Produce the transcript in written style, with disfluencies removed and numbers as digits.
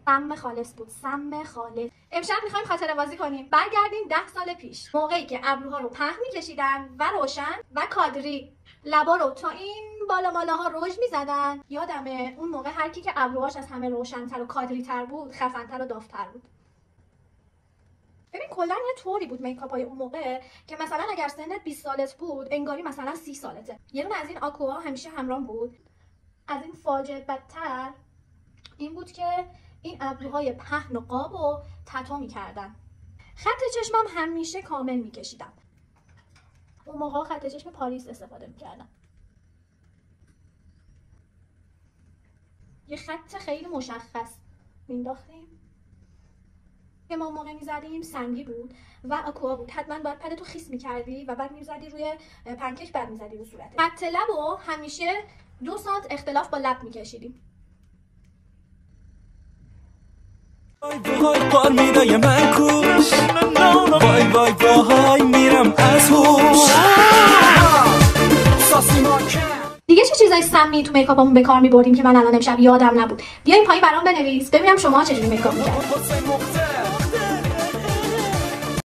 سم خالص بود، سم خالص. امشب میخوایم خاطره بازی کنیم. برگردیم 10 سال پیش، موقعی که ابروها رو پهن میکشیدن و روشن و کادری، لبا رو تا این بالا مالاها روژ میزدن. یادمه اون موقع هر کی که ابروهاش از همه روشن‌تر و کادری تر بود، خفن‌تر و داغ‌تر بود. ببین کلا یه طوری بود میکاپای اون موقع که مثلا اگر سنت 20 سالت بود انگاری مثلا 30 سالته. یه دونه از این آکوا همیشه همراه بود. از این فاجعه بدتر این بود که این ابروهای پهن و قاب و تتو میکردن. خط چشمم همیشه کامل میکشیدم. اون موقع خط چشم پاریس استفاده میکردم. یه خط خیلی مشخص مینداختیم که ما موقع میزدیم سنگی بود و آکوا بود. حتما باید پدتو خیس میکردی و بعد میزدی روی پنکیک، بعد میزدی رو صورتت. خط لبو همیشه 2 سانت اختلاف با لب میکشیدیم. وای قار میدای من کوش، وای وای وای میرم از هوش. دیگه چه چیزای سمی تو میکاپمون به کار میبردیم که من الان امشب یادم نبود؟ بیاین پایین برام بنویس ببینم شما چجوری میکاپ میکردید.